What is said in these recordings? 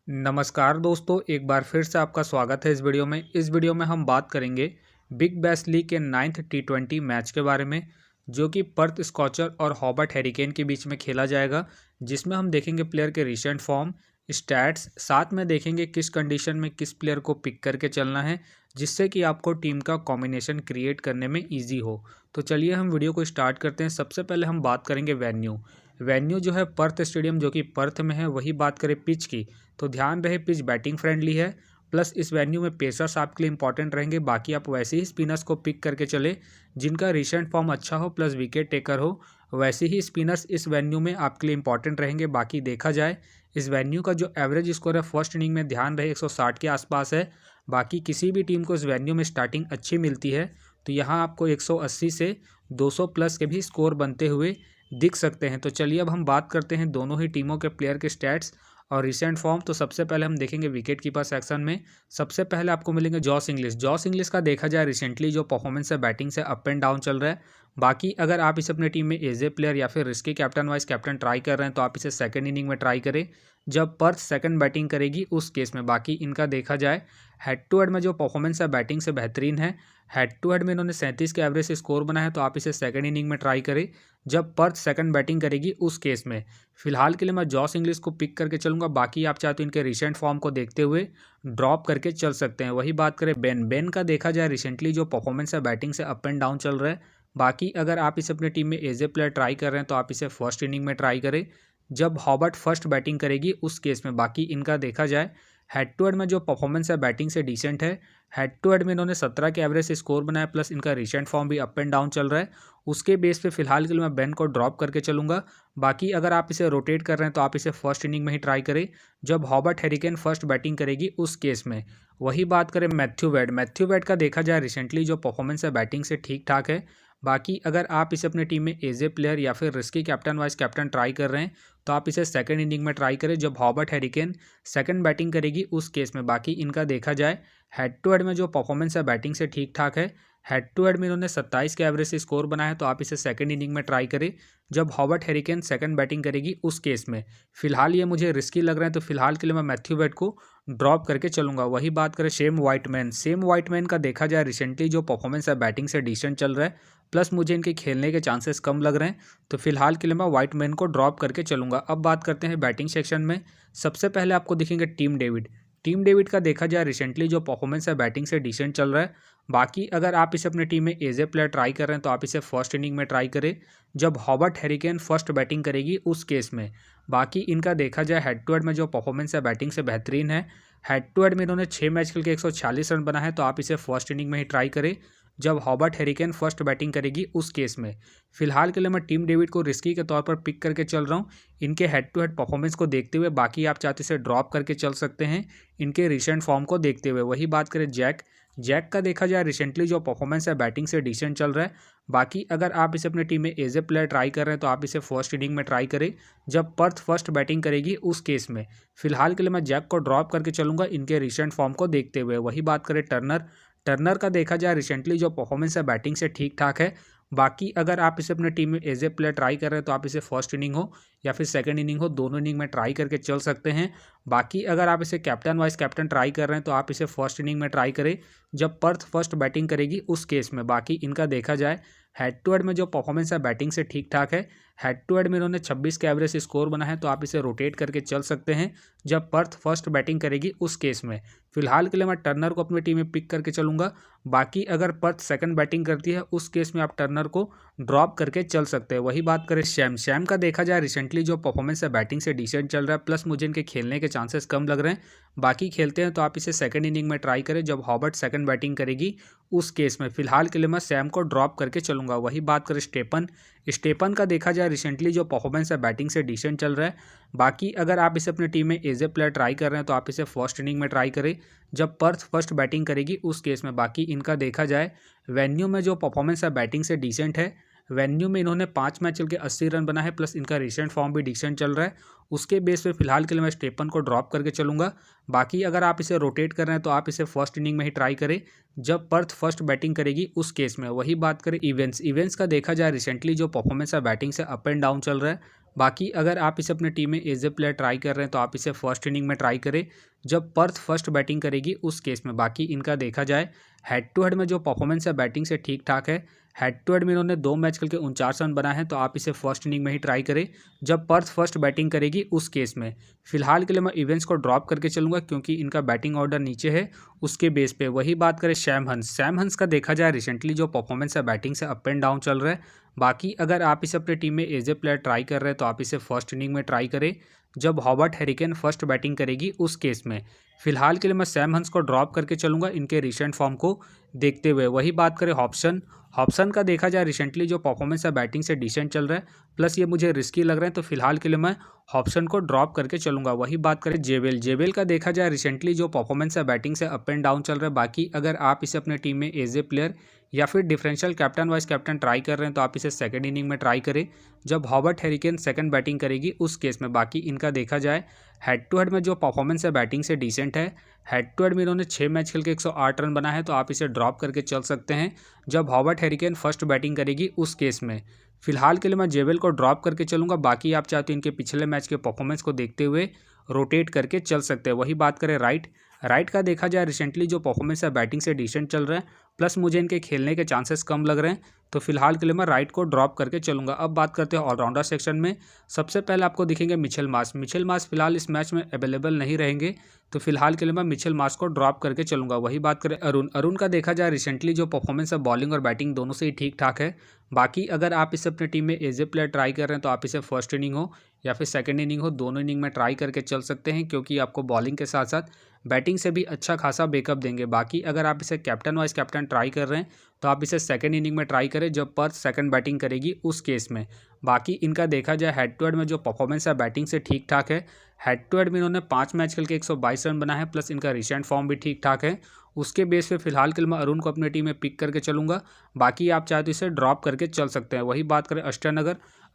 नमस्कार दोस्तों, एक बार फिर से आपका स्वागत है इस वीडियो में। इस वीडियो में हम बात करेंगे बिग बैश लीग के 9th T20 मैच के बारे में, जो कि पर्थ स्कॉचर और हॉबर्ट हैरिकेन के बीच में खेला जाएगा, जिसमें हम देखेंगे प्लेयर के रिसेंट फॉर्म, स्टैट्स, साथ में देखेंगे किस कंडीशन में किस प्लेयर को पिक करके चलना है, जिससे कि आपको टीम का कॉम्बिनेशन क्रिएट करने में ईजी हो। तो चलिए हम वीडियो को स्टार्ट करते हैं। सबसे पहले हम बात करेंगे वेन्यू जो है पर्थ स्टेडियम, जो कि पर्थ में है। वही बात करें पिच की, तो ध्यान रहे पिच बैटिंग फ्रेंडली है, प्लस इस वेन्यू में पेसर्स आपके लिए इंपॉर्टेंट रहेंगे। बाकी आप वैसे ही स्पिनर्स को पिक करके चले जिनका रिसेंट फॉर्म अच्छा हो प्लस विकेट टेकर हो। वैसे ही स्पिनर्स इस वेन्यू में आपके लिए इंपॉर्टेंट रहेंगे। बाकी देखा जाए इस वेन्यू का जो एवरेज स्कोर है फर्स्ट इनिंग में ध्यान रहे 160 के आसपास है। बाकी किसी भी टीम को इस वेन्यू में स्टार्टिंग अच्छी मिलती है तो यहाँ आपको 180 से 200 प्लस के भी स्कोर बनते हुए दिख सकते हैं। तो चलिए अब हम बात करते हैं दोनों ही टीमों के प्लेयर के स्टैट्स और रिसेंट फॉर्म। तो सबसे पहले हम देखेंगे विकेट कीपर सेक्शन में। सबसे पहले आपको मिलेंगे जॉस इंग्लिश का देखा जाए रिसेंटली जो परफॉर्मेंस है बैटिंग से अप एंड डाउन चल रहा है। बाकी अगर आप इसे अपने टीम में एज ए प्लेयर या फिर risky captain vice captain try कर रहे हैं तो आप इसे सेकंड इनिंग में ट्राई करें जब पर्थ सेकंड बैटिंग करेगी उस केस में। बाकी इनका देखा जाए हेड टू हेड में जो परफॉर्मेंस है बैटिंग से बेहतरीन है। हेड टू हेड में इन्होंने 37 के एवरेज से स्कोर बनाया है, तो आप इसे सेकंड इनिंग में ट्राई करें जब पर्थ सेकंड बैटिंग करेगी उस केस में। फिलहाल के लिए मैं जॉस इंग्लिश को पिक करके चलूंगा। बाकी आप चाहते हो इनके रिसेंट फॉर्म को देखते हुए ड्रॉप करके चल सकते हैं। वही बात करें बेन का देखा जाए रिसेंटली जो परफॉर्मेंस है बैटिंग से अप एंड डाउन चल रहा है। बाकी अगर आप इसे अपने टीम में एज ए प्लेयर ट्राई कर रहे हैं तो आप इसे फर्स्ट इनिंग में ट्राई करें जब हॉबर्ट फर्स्ट बैटिंग करेगी उस केस में। बाकी इनका देखा जाए हेड टू हेड में जो परफॉर्मेंस है बैटिंग से डिसेंट है। हेड टू हेड में इन्होंने 17 के एवरेज से स्कोर बनाया, प्लस इनका रिसेंट फॉर्म भी अप एंड डाउन चल रहा है। उसके बेस पे फिलहाल के लिए मैं बेन को ड्रॉप करके चलूंगा। बाकी अगर आप इसे रोटेट कर रहे हैं तो आप इसे फर्स्ट इनिंग में ही ट्राई करें जब हॉबर्ट हैरिकेन फर्स्ट बैटिंग करेगी उस केस में। वही बात करें मैथ्यू वेड का देखा जाए रिसेंटली जो परफॉर्मेंस है बैटिंग से ठीक ठाक है। बाकी अगर आप इसे अपने टीम में एज ए प्लेयर या फिर risky captain vice captain try कर रहे हैं तो आप इसे सेकंड इनिंग में ट्राई करें जब हॉबर्ट हैरिकेन सेकंड बैटिंग करेगी उस केस में। बाकी इनका देखा जाए हेड टू हेड में जो परफॉर्मेंस है बैटिंग से ठीक ठाक है। हेड टू हेड में इन्होंने 27 के एवरेज से स्कोर बनाया है, तो आप इसे सेकंड इनिंग में ट्राई करें जब हॉबर्ट हैरिकेन सेकंड बैटिंग करेगी उस केस में। फिलहाल ये मुझे रिस्की लग रहे हैं तो फिलहाल के लिए मैं मैथ्यू वेड को ड्रॉप करके चलूंगा। वही बात करें सेम वाइटमैन का देखा जाए रिसेंटली जो परफॉर्मेंस है बैटिंग से डिसेंट चल रहा है, प्लस मुझे इनके खेलने के चांसेस कम लग रहे हैं, तो फिलहाल के लिए मैं वाइटमैन को ड्रॉप करके चलूंगा। अब बात करते हैं बैटिंग सेक्शन में। सबसे पहले आपको दिखेंगे टीम डेविड का देखा जाए रिसेंटली जो परफॉर्मेंस है बैटिंग से डिसेंट चल रहा है। बाकी अगर आप इसे अपने टीम में एज ए प्लेयर ट्राई कर रहे हैं तो आप इसे फर्स्ट इनिंग में ट्राई करें जब हॉबर्ट हैरिकेन फर्स्ट बैटिंग करेगी उस केस में। बाकी इनका देखा जाए हेड टू हेड में जो परफॉर्मेंस है बैटिंग से बेहतरीन है। हेड टू हेड में इन्होंने 6 मैच खेल के 146 रन बना है, तो आप इसे फर्स्ट इनिंग में ही ट्राई करें जब हॉबर्ट हैरिकेन फर्स्ट बैटिंग करेगी उस केस में। फिलहाल के लिए मैं टीम डेविड को रिस्की के तौर पर पिक करके चल रहा हूँ इनके हेड टू हेड परफॉर्मेंस को देखते हुए। बाकी आप चाहते इसे ड्रॉप करके चल सकते हैं इनके रिसेंट फॉर्म को देखते हुए। वही बात करें जैक का देखा जाए रिसेंटली जो परफॉर्मेंस है बैटिंग से डिसेंट चल रहा है। बाकी अगर आप इसे अपने टीम में एज ए प्लेयर ट्राई कर रहे हैं तो आप इसे फर्स्ट इनिंग में ट्राई करें जब पर्थ फर्स्ट बैटिंग करेगी उस केस में। फिलहाल के लिए मैं जैक को ड्रॉप करके चलूंगा इनके रिसेंट फॉर्म को देखते हुए। वही बात करें टर्नर का देखा जाए रिसेंटली जो परफॉर्मेंस है बैटिंग से ठीक ठाक है। बाकी अगर आप इसे अपने टीम में एज ए प्लेयर ट्राई कर रहे हैं तो आप इसे फर्स्ट इनिंग हो या फिर सेकंड इनिंग हो, दोनों इनिंग में ट्राई करके चल सकते हैं। बाकी अगर आप इसे कैप्टन वाइस कैप्टन ट्राई कर रहे हैं तो आप इसे फर्स्ट इनिंग में ट्राई करें जब पर्थ फर्स्ट बैटिंग करेगी उस केस में। बाकी इनका देखा जाए हेड टू हेड में जो परफॉर्मेंस है बैटिंग से ठीक ठाक है। हेड टू हेड में इन्होंने 26 के एवरेज स्कोर बना है, तो आप इसे रोटेट करके चल सकते हैं जब पर्थ फर्स्ट बैटिंग करेगी उस केस में। फिलहाल के लिए मैं टर्नर को अपनी टीम में पिक करके चलूंगा। बाकी अगर पर्थ सेकंड बैटिंग करती है उस केस में आप टर्नर को ड्रॉप करके चल सकते हैं। वही बात करें शैम का देखा जाए रिसेंटली जो परफॉर्मेंस है बैटिंग से डिसेंट चल रहा है, प्लस मुझे इनके खेलने के चांसेस कम लग रहे हैं। बाकी खेलते हैं तो आप इसे सेकंड इनिंग में ट्राई करें जब हॉबर्ट सेकंड बैटिंग करेगी उस केस में। फिलहाल के लिए मैं सैम को ड्रॉप करके चलूंगा। वही बात करें स्टेपन का देखा जाए रिसेंटली जो परफॉर्मेंस है बैटिंग से डिसेंट चल रहा है। बाकी अगर आप इसे अपनी टीम में एज ए प्लेयर ट्राई कर रहे हैं तो आप इसे फर्स्ट इनिंग में ट्राई करें जब पर्थ फर्स्ट बैटिंग करेगी उस केस में। बाकी इनका देखा जाए वेन्यू में जो परफॉर्मेंस है बैटिंग से डिसेंट है। वेन्यू में इन्होंने 5 मैच चल के 80 रन बना है, प्लस इनका रिसेंट फॉर्म भी डिसेंट चल रहा है। उसके बेस पे फिलहाल के लिए मैं स्टेपन को ड्रॉप करके चलूंगा। बाकी अगर आप इसे रोटेट कर रहे हैं तो आप इसे फर्स्ट इनिंग में ही ट्राई करें जब पर्थ फर्स्ट बैटिंग करेगी उस केस में। वही बात करें इवेंट्स का देखा जाए रिसेंटली जो परफॉर्मेंस है बैटिंग से अप एंड डाउन चल रहा है। बाकी अगर आप इसे अपने टीम में एज ए प्लेयर ट्राई कर रहे हैं तो आप इसे फर्स्ट इनिंग में ट्राई करें जब पर्थ फर्स्ट बैटिंग करेगी उस केस में। बाकी इनका देखा जाए हेड टू हेड में जो परफॉर्मेंस है बैटिंग से ठीक ठाक है। हेड टू हेड में इन्होंने 2 मैच खेल के 49 रन बनाए हैं, तो आप इसे फर्स्ट इनिंग में ही ट्राई करें जब पर्थ फर्स्ट बैटिंग करेगी उस केस में। फिलहाल के लिए मैं इवेंट्स को ड्रॉप करके चलूंगा क्योंकि इनका बैटिंग ऑर्डर नीचे है उसके बेस पे। वही बात करें सैम हंस का देखा जाए रिसेंटली जो परफॉर्मेंस है बैटिंग से अप एंड डाउन चल रहा है। बाकी अगर आप इसे अपने टीम में एज ए प्लेयर ट्राई कर रहे हैं तो आप इसे फर्स्ट इनिंग में ट्राई करें जब हॉबर्ट हैरिकेन फर्स्ट बैटिंग करेगी उस केस में। फिलहाल के लिए मैं सैम हंस को ड्रॉप करके चलूंगा इनके रिसेंट फॉर्म को देखते हुए। वही बात करें हॉब्सन का देखा जाए रिसेंटली जो परफॉर्मेंस है बैटिंग से डिसेंट चल रहा है, प्लस ये मुझे रिस्की लग रहा है, तो फिलहाल के लिए मैं हॉब्सन को ड्रॉप करके चलूंगा। वही बात करें जेवेल का देखा जाए रिसेंटली जो परफॉर्मेंस है बैटिंग से अप एंड डाउन चल रहा है। बाकी अगर आप इसे अपने टीम में एज ए प्लेयर या फिर differential captain vice captain try कर रहे हैं तो आप इसे सेकंड इनिंग में ट्राई करें जब हॉबर्ट हैरिकेन सेकंड बैटिंग करेगी उस केस में। बाकी इनका देखा जाए हेड टू हेड में जो परफॉर्मेंस है बैटिंग से डिसेंट है। हेड टू हेड में इन्होंने 6 मैच खेल के 108 रन बनाए हैं, तो आप इसे ड्रॉप करके चल सकते हैं जब हॉबर्ट हैरिकेन फर्स्ट बैटिंग करेगी उस केस में। फिलहाल के लिए मैं जेवेल को ड्रॉप करके चलूंगा। बाकी आप चाहते हैं इनके पिछले मैच के परफॉर्मेंस को देखते हुए रोटेट करके चल सकते हैं। वही बात करें राइट का देखा जाए रिसेंटली जो परफॉर्मेंस है बैटिंग से डिसेंट चल रहा है, प्लस मुझे इनके खेलने के चांसेस कम लग रहे हैं, तो फिलहाल के लिए मैं राइट को ड्रॉप करके चलूंगा। अब बात करते हैं ऑलराउंडर सेक्शन में। सबसे पहले आपको दिखेंगे मिचेल मार्श फिलहाल इस मैच में अवेलेबल नहीं रहेंगे, तो फिलहाल के लिए मैं मिचेल मार्श को ड्रॉप करके चलूंगा। वही बात करें अरुण का देखा जाए रिसेंटली जो परफॉर्मेंस है बॉलिंग और बैटिंग दोनों से ही ठीक ठाक है। बाकी अगर आप इसे अपनी टीम में एज ए प्लेयर ट्राई कर रहे हैं तो आप इसे फर्स्ट इनिंग हो या फिर सेकंड इनिंग हो, दोनों इनिंग में ट्राई करके चल सकते हैं क्योंकि आपको बॉलिंग के साथ साथ बैटिंग से भी अच्छा खासा बैकअप देंगे। बाकी अगर आप इसे कैप्टन वाइस कैप्टन ट्राई कर रहे हैं तो आप इसे सेकंड इनिंग में ट्राई करें जब पर्थ सेकंड बैटिंग करेगी उस केस में। बाकी इनका देखा जाए हेड टू हेड में जो परफॉर्मेंस है बैटिंग से ठीक ठाक है। हेड टू हेड में इन्होंने 5 मैच खेल के 122 रन बनाए हैं, प्लस इनका रिसेंट फॉर्म भी ठीक ठाक है। उसके बेस पे फिलहाल के लिए मैं अरुण को अपनी टीम में पिक करके चलूंगा। बाकी आप चाहे तो इसे ड्रॉप करके चल सकते हैं। वही बात करें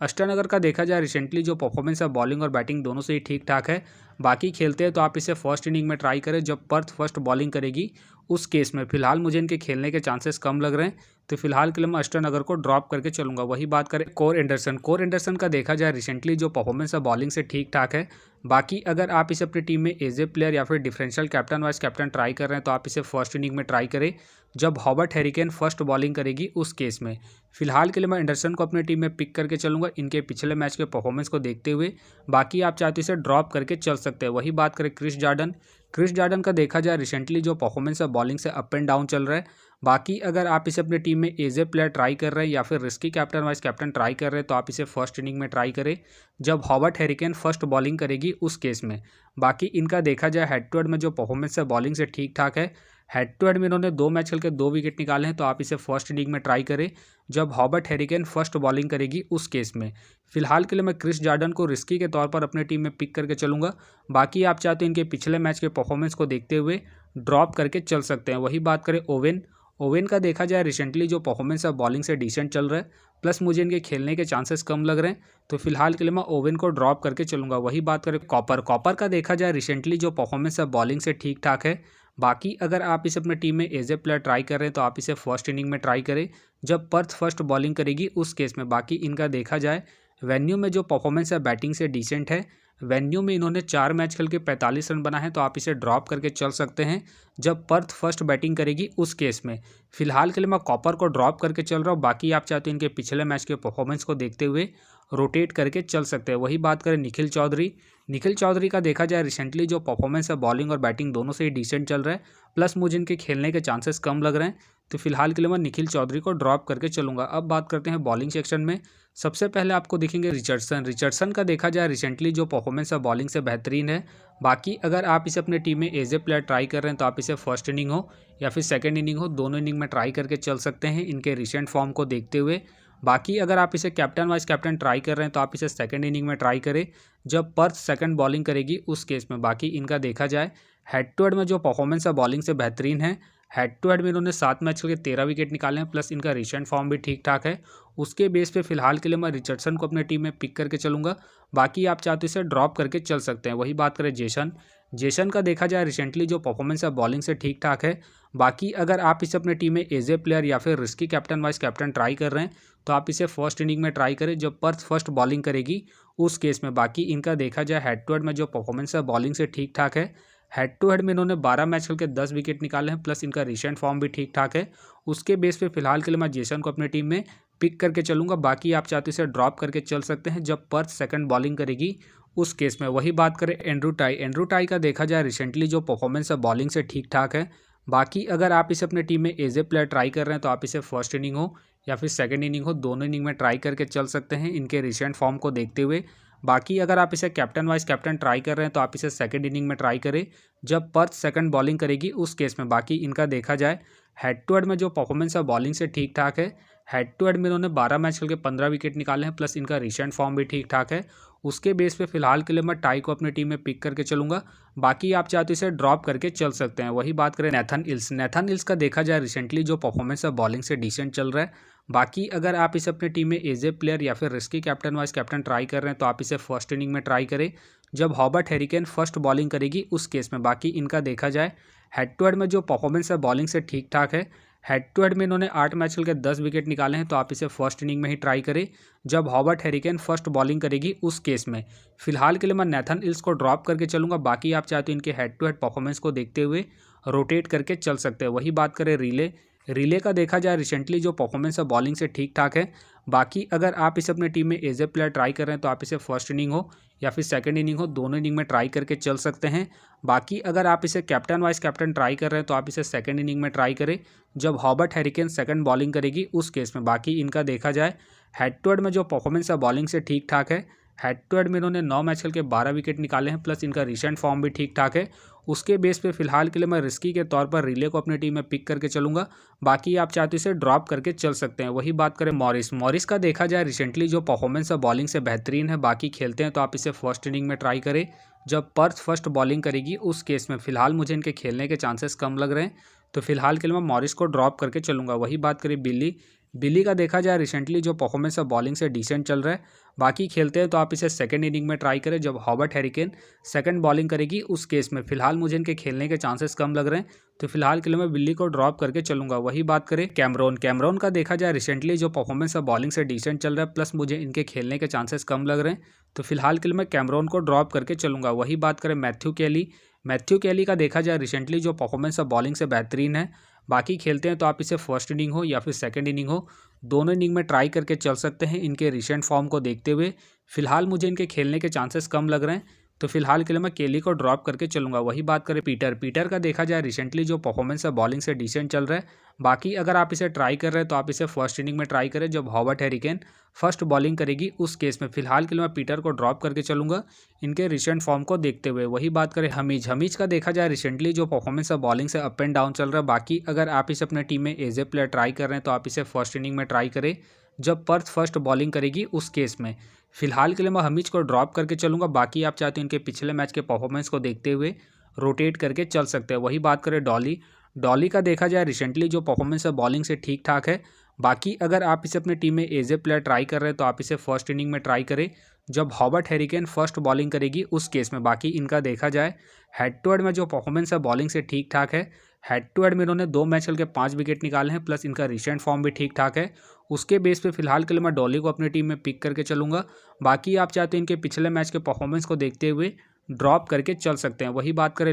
अष्टानगर का देखा जाए रिसेंटली जो परफॉर्मेंस है बॉलिंग और बैटिंग दोनों से ही ठीक ठाक है। बाकी खेलते हैं तो आप इसे फर्स्ट इनिंग में ट्राई करें जब पर्थ फर्स्ट बॉलिंग करेगी उस केस में। फिलहाल मुझे इनके खेलने के चांसेस कम लग रहे हैं, तो फिलहाल के लिए मैं अष्टानगर को ड्रॉप करके चलूंगा। वही बात करें कोर एंडरसन का देखा जाए रिसेंटली जो परफॉर्मेंस है बॉलिंग से ठीक ठाक है। बाकी अगर आप इसे अपनी टीम में एज ए प्लेयर या फिर differential captain vice captain try कर रहे हैं तो आप इसे फर्स्ट इनिंग में ट्राई करें जब हॉबर्ट हैरिकेन फर्स्ट बॉलिंग करेगी उस केस में। फिलहाल के लिए मैं एंडरसन को अपनी टीम में पिक करके चलूंगा इनके पिछले मैच के परफॉर्मेंस को देखते हुए। बाकी आप चाहते इसे ड्रॉप करके चल सकते हैं। वही बात करें क्रिस जॉर्डन का देखा जाए रिसेंटली जो परफॉर्मेंस है बॉलिंग से अप एंड डाउन चल रहा है। बाकी अगर आप इसे अपनी टीम में एज ए प्लेयर ट्राई कर रहे हैं या फिर risky captain vice captain try कर रहे हैं तो आप इसे फर्स्ट इनिंग में ट्राई करें जब हॉबर्ट हैरिकेन फर्स्ट बॉलिंग करेगी उस केस में। बाकी इनका देखा जाए हेड टू हेड में जो परफॉर्मेंस है बॉलिंग से ठीक ठाक है। हेड टू हेड में इन्होंने 2 मैच खेल के 2 विकेट निकाले हैं, तो आप इसे फर्स्ट इनिंग में ट्राई करें जब हॉबर्ट हैरिकेन फर्स्ट बॉलिंग करेगी उस केस में। फिलहाल के लिए मैं क्रिस जॉर्डन को रिस्की के तौर पर अपनी टीम में पिक करके चलूंगा। बाकी आप चाहते हैं इनके पिछले मैच के परफॉर्मेंस को देखते हुए ड्रॉप करके चल सकते हैं। वही बात करें ओवेन का देखा जाए रिसेंटली जो परफॉर्मेंस है बॉलिंग से डिसेंट चल रहा है, प्लस मुझे इनके खेलने के चांसेस कम लग रहे हैं, तो फिलहाल के लिए मैं ओवेन को ड्रॉप करके चलूंगा। वही बात करें कॉपर का देखा जाए रिसेंटली जो परफॉर्मेंस है बॉलिंग से ठीक ठाक है। बाकी अगर आप इसे अपने टीम में एज ए प्लेयर ट्राई कर रहे हैं तो आप इसे फर्स्ट इनिंग में ट्राई करें जब पर्थ फर्स्ट बॉलिंग करेगी उस केस में। बाकी इनका देखा जाए वेन्यू में जो परफॉर्मेंस है बैटिंग से डिसेंट है। वेन्यू में इन्होंने 4 मैच खेल के 45 रन बना है, तो आप इसे ड्रॉप करके चल सकते हैं जब पर्थ फर्स्ट बैटिंग करेगी उस केस में। फिलहाल के लिए मैं कॉपर को ड्रॉप करके चल रहा हूँ। बाकी आप चाहते हैं इनके पिछले मैच के परफॉर्मेंस को देखते हुए रोटेट करके चल सकते हैं। वही बात करें निखिल चौधरी का देखा जाए रिसेंटली जो परफॉर्मेंस है बॉलिंग और बैटिंग दोनों से ही डिसेंट चल रहा है, प्लस मुझे इनके खेलने के चांसेस कम लग रहे हैं, तो फिलहाल के लिए मैं निखिल चौधरी को ड्रॉप करके चलूंगा। अब बात करते हैं बॉलिंग सेक्शन में। सबसे पहले आपको दिखेंगे रिचर्डसन का देखा जाए रिसेंटली जो परफॉर्मेंस है बॉलिंग से बेहतरीन है। बाकी अगर आप इसे अपने टीम में एज ए प्लेयर ट्राई कर रहे हैं तो आप इसे फर्स्ट इनिंग हो या फिर सेकंड इनिंग हो, दोनों इनिंग में ट्राई करके चल सकते हैं इनके रिसेंट फॉर्म को देखते हुए। बाकी अगर आप इसे कैप्टन वाइस कैप्टन ट्राई कर रहे हैं तो आप इसे सेकंड इनिंग में ट्राई करें जब पर्थ सेकंड बॉलिंग करेगी उस केस में। बाकी इनका देखा जाए हेड टू हेड में जो परफॉर्मेंस है बॉलिंग से बेहतरीन है। हेड टू हेड में इन्होंने 7 मैच खेल के 13 विकेट निकाले हैं, प्लस इनका रिसेंट फॉर्म भी ठीक ठाक है। उसके बेस पे फिलहाल के लिए मैं रिचर्डसन को अपने टीम में पिक करके चलूंगा। बाकी आप चाहते इसे ड्रॉप करके चल सकते हैं। वही बात करें जेसन का देखा जाए रिसेंटली जो परफॉर्मेंस है बॉलिंग से ठीक ठाक है। बाकी अगर आप इसे अपने टीम में एज ए प्लेयर या फिर risky captain vice captain try कर रहे हैं तो आप इसे फर्स्ट इनिंग में ट्राई करें जब पर्थ फर्स्ट बॉलिंग करेगी उस केस में बाकी इनका देखा जाए हेड टू हेड में जो परफॉर्मेंस है बॉलिंग से ठीक ठाक है। हेड टू हेड में इन्होंने 12 मैच खेल के 10 विकेट निकाले हैं, प्लस इनका रिसेंट फॉर्म भी ठीक ठाक है। उसके बेस पे फिलहाल के लिए मैं जेसन को अपनी टीम में पिक करके चलूंगा। बाकी आप चाहते इसे ड्रॉप करके चल सकते हैं जब पर्थ सेकंड बॉलिंग करेगी उस केस में। वही बात करें एंड्रू टाई का देखा जाए रिसेंटली जो परफॉर्मेंस है बॉलिंग से ठीक ठाक है। बाकी अगर आप इसे अपने टीम में एज ए प्लेयर ट्राई कर रहे हैं तो आप इसे फर्स्ट इनिंग हो या फिर सेकंड इनिंग हो, दोनों इनिंग में ट्राई करके चल सकते हैं इनके रिसेंट फॉर्म को देखते हुए। बाकी अगर आप इसे कैप्टन वाइस कैप्टन ट्राई कर रहे हैं तो आप इसे सेकंड इनिंग में ट्राई करें जब पर्थ सेकंड बॉलिंग करेगी उस केस में। बाकी इनका देखा जाए हेड टू हेड में जो परफॉर्मेंस है बॉलिंग से ठीक ठाक है। हेड टू हेड में इन्होंने 12 मैच खेल के 15 विकेट निकाले हैं, प्लस इनका रिसेंट फॉर्म भी ठीक ठाक है। उसके बेस पे फिलहाल के लिए मैं टाई को अपनी टीम में पिक करके चलूंगा। बाकी आप चाहते इसे ड्रॉप करके चल सकते हैं। वही बात करें नेथन इल्स का देखा जाए रिसेंटली जो परफॉर्मेंस है बॉलिंग से डिसेंट चल रहा है। बाकी अगर आप इसे अपनी टीम में एज ए प्लेयर या फिर risky captain vice captain try कर रहे हैं तो आप इसे फर्स्ट इनिंग में ट्राई करें जब हॉबर्ट हैरिकेन फर्स्ट बॉलिंग करेगी उस केस में। बाकी इनका देखा जाए हेड टू हेड में जो परफॉर्मेंस है बॉलिंग से ठीक ठाक है। हेड टू हेड में इन्होंने 8 मैच खेल के 10 विकेट निकाले हैं, तो आप इसे फर्स्ट इनिंग में ही ट्राई करें जब हॉबर्ट हैरिकेन फर्स्ट बॉलिंग करेगी उस केस में। फिलहाल के लिए मैं नेथन इल्स को ड्रॉप करके चलूंगा। बाकी आप चाहते हो इनके हेड टू हेड परफॉर्मेंस को देखते हुए रोटेट करके चल सकते हैं। वही बात करें रिले का देखा जाए रिसेंटली जो परफॉर्मेंस है बॉलिंग से ठीक ठाक है। बाकी अगर आप इसे अपनी टीम में एज ए प्लेयर ट्राई कर रहे हैं तो आप इसे फर्स्ट इनिंग हो या फिर सेकंड इनिंग हो, दोनों इनिंग में ट्राई करके चल सकते हैं। बाकी अगर आप इसे कैप्टन वाइस कैप्टन ट्राई कर रहे हैं तो आप इसे सेकंड इनिंग में ट्राई करें जब हॉबर्ट हैरिकेन सेकंड बॉलिंग करेगी उस केस में। बाकी इनका देखा जाए हेड टू हेड में जो परफॉर्मेंस है बॉलिंग से ठीक ठाक है। हेड टू हेड में इन्होंने 9 मैच खेल के 12 विकेट निकाले हैं, प्लस इनका रिसेंट फॉर्म भी ठीक ठाक है। उसके बेस पे फिलहाल के लिए मैं रिस्की के तौर पर रिले को अपनी टीम में पिक करके चलूंगा। बाकी आप चाहते इसे ड्रॉप करके चल सकते हैं। वही बात करें मॉरिस का देखा जाए रिसेंटली जो परफॉर्मेंस है बॉलिंग से बेहतरीन है। बाकी खेलते हैं तो आप इसे फर्स्ट इनिंग में ट्राई करें जब पर्थ फर्स्ट बॉलिंग करेगी उस केस में। फिलहाल मुझे इनके खेलने के चांसेस कम लग रहे हैं, तो फिलहाल के लिए मैं मॉरिस को ड्रॉप करके चलूंगा। वही बात करें बिल्ली का देखा जाए रिसेंटली जो परफॉर्मेंस है बॉलिंग से डिसेंट चल रहा है। बाकी खेलते हैं तो आप इसे सेकंड इनिंग में ट्राई करें जब हॉबर्ट हैरिकेन सेकंड बॉलिंग करेगी उस केस में। फिलहाल मुझे इनके खेलने के चांसेस कम लग रहे हैं, तो फिलहाल के लिए मैं बिल्ली को ड्रॉप करके चलूंगा। वही बात करें कैमरॉन का देखा जाए रिसेंटली जो परफॉर्मेंस है बॉलिंग से डिसेंट चल रहा है, प्लस मुझे इनके खेलने के चांसेस कम लग रहे हैं, तो फिलहाल के लिए मैं कैमरॉन को ड्रॉप करके चलूंगा। वही बात करें मैथ्यू कैली का देखा जाए रिसेंटली जो परफॉर्मेंस है बॉलिंग से बेहतरीन है। बाकी खेलते हैं तो आप इसे फर्स्ट इनिंग हो या फिर सेकंड इनिंग हो, दोनों इनिंग में ट्राई करके चल सकते हैं इनके रिसेंट फॉर्म को देखते हुए। फिलहाल मुझे इनके खेलने के चांसेस कम लग रहे हैं, तो फिलहाल के लिए मैं केली को ड्रॉप करके चलूंगा। वही बात करें पीटर का देखा जाए रिसेंटली जो परफॉर्मेंस है बॉलिंग से डिसेंट चल रहा है। बाकी अगर आप इसे ट्राई कर रहे हैं तो आप इसे फर्स्ट इनिंग में ट्राई करें जब हॉबर्ट हैरिकेन फर्स्ट बॉलिंग करेगी उस केस में। फिलहाल के लिए मैं पीटर को ड्रॉप करके चलूंगा इनके रिसेंट फॉर्म को देखते हुए। वही बात करें हमीज का देखा जाए रिसेंटली जो परफॉर्मेंस है बॉलिंग से अप एंड डाउन चल रहा है। बाकी अगर आप इसे अपने टीम में एज ए प्लेयर ट्राई कर रहे हैं तो आप इसे फर्स्ट इनिंग में ट्राई करें जब पर्थ फर्स्ट बॉलिंग करेगी उस केस में। फिलहाल के लिए मैं हमीज को ड्रॉप करके चलूंगा। बाकी आप चाहते हैं इनके पिछले मैच के परफॉर्मेंस को देखते हुए रोटेट करके चल सकते हैं। वही बात करें डॉली का देखा जाए रिसेंटली जो परफॉर्मेंस है बॉलिंग से ठीक ठाक है। बाकी अगर आप इसे अपनी टीम में एज ए प्लेयर ट्राई कर रहे हैं तो आप इसे फर्स्ट इनिंग में ट्राई करें जब हॉबर्ट हैरिकेन फर्स्ट बॉलिंग करेगी उस केस में। बाकी इनका देखा जाए हेड टू हेड में जो परफॉर्मेंस है बॉलिंग से ठीक ठाक है। हेड टू हेड में इन्होंने 2 मैच खेल के 5 विकेट निकाले हैं, प्लस इनका रिसेंट फॉर्म भी ठीक ठाक है। उसके बेस पे फिलहाल के लिए मैं डॉली को अपनी टीम में पिक करके चलूंगा। बाकी आप चाहते हैं इनके पिछले मैच के परफॉर्मेंस को देखते हुए ड्रॉप करके चल सकते हैं। वही बात करें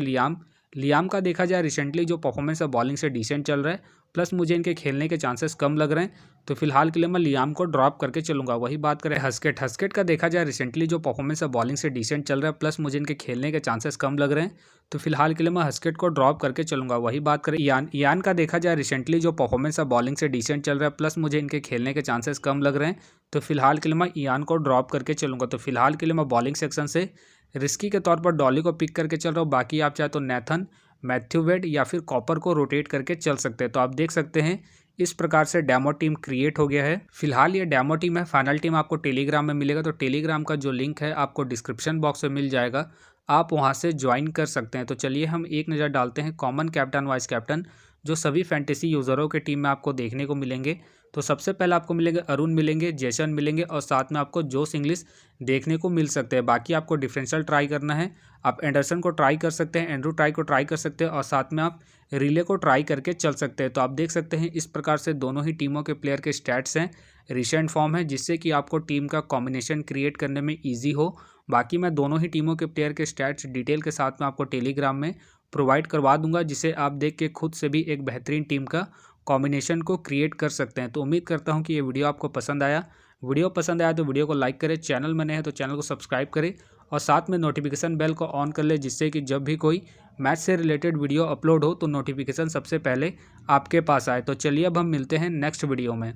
लियाम का देखा जाए रिसेंटली जो परफॉर्मेंस है बॉलिंग से डिसेंट चल रहा है, प्लस मुझे इनके खेलने के चांसेस कम लग रहे हैं, तो फिलहाल के लिए मैं लियाम को ड्रॉप करके चलूंगा। वही बात करें हस्केट का देखा जाए रिसेंटली जो परफॉर्मेंस है बॉलिंग से डिसेंट चल रहा है, प्लस मुझे इनके खेलने के चांसेस कम लग रहे हैं, तो फिलहाल के लिए मैं हस्केट को ड्रॉप करके चलूंगा। वही बात करें ईयान का देखा जाए रिसेंटली जो परफॉर्मेंस है बॉलिंग से डिसेंट चल रहा है, प्लस मुझे इनके खेलने के चांसेस कम लग रहे हैं, तो फिलहाल के लिए मैं ईयान को ड्रॉप करके चलूंगा। तो फिलहाल के लिए मैं बॉलिंग सेक्शन से रिस्की के तौर पर डॉली को पिक करके चल रहा हूँ। बाकी आप चाहे तो नेथन, मैथ्यू वेड या फिर कॉपर को रोटेट करके चल सकते हैं। तो आप देख सकते हैं इस प्रकार से डेमो टीम क्रिएट हो गया है। फिलहाल ये डेमो टीम है, फाइनल टीम आपको टेलीग्राम में मिलेगा, तो टेलीग्राम का जो लिंक है आपको डिस्क्रिप्शन बॉक्स में मिल जाएगा, आप वहां से ज्वाइन कर सकते हैं। तो चलिए हम एक नज़र डालते हैं कॉमन कैप्टन वाइस कैप्टन जो सभी फैंटेसी यूज़रों के टीम में आपको देखने को मिलेंगे। तो सबसे पहले आपको मिलेंगे अरुण मिलेंगे, जैसन मिलेंगे और साथ में आपको जोश इंग्लिश देखने को मिल सकते हैं। बाकी आपको डिफरेंशियल ट्राई करना है, आप एंडरसन को ट्राई कर सकते हैं, एंड्रू टाई को ट्राई कर सकते हैं और साथ में आप रिले को ट्राई करके चल सकते हैं। तो आप देख सकते हैं इस प्रकार से दोनों ही टीमों के प्लेयर के स्टैट्स हैं, रिसेंट फॉर्म है, जिससे कि आपको टीम का कॉम्बिनेशन क्रिएट करने में ईजी हो। बाकी मैं दोनों ही टीमों के प्लेयर के स्टैट्स डिटेल के साथ में आपको टेलीग्राम में प्रोवाइड करवा दूंगा, जिसे आप देख के खुद से भी एक बेहतरीन टीम का कॉम्बिनेशन को क्रिएट कर सकते हैं। तो उम्मीद करता हूं कि ये वीडियो आपको पसंद आया। वीडियो पसंद आया तो वीडियो को लाइक करें, चैनल में नए हैं तो चैनल को सब्सक्राइब करें और साथ में नोटिफिकेशन बेल को ऑन कर ले, जिससे कि जब भी कोई मैच से रिलेटेड वीडियो अपलोड हो तो नोटिफिकेशन सबसे पहले आपके पास आए। तो चलिए अब हम मिलते हैं नेक्स्ट वीडियो में।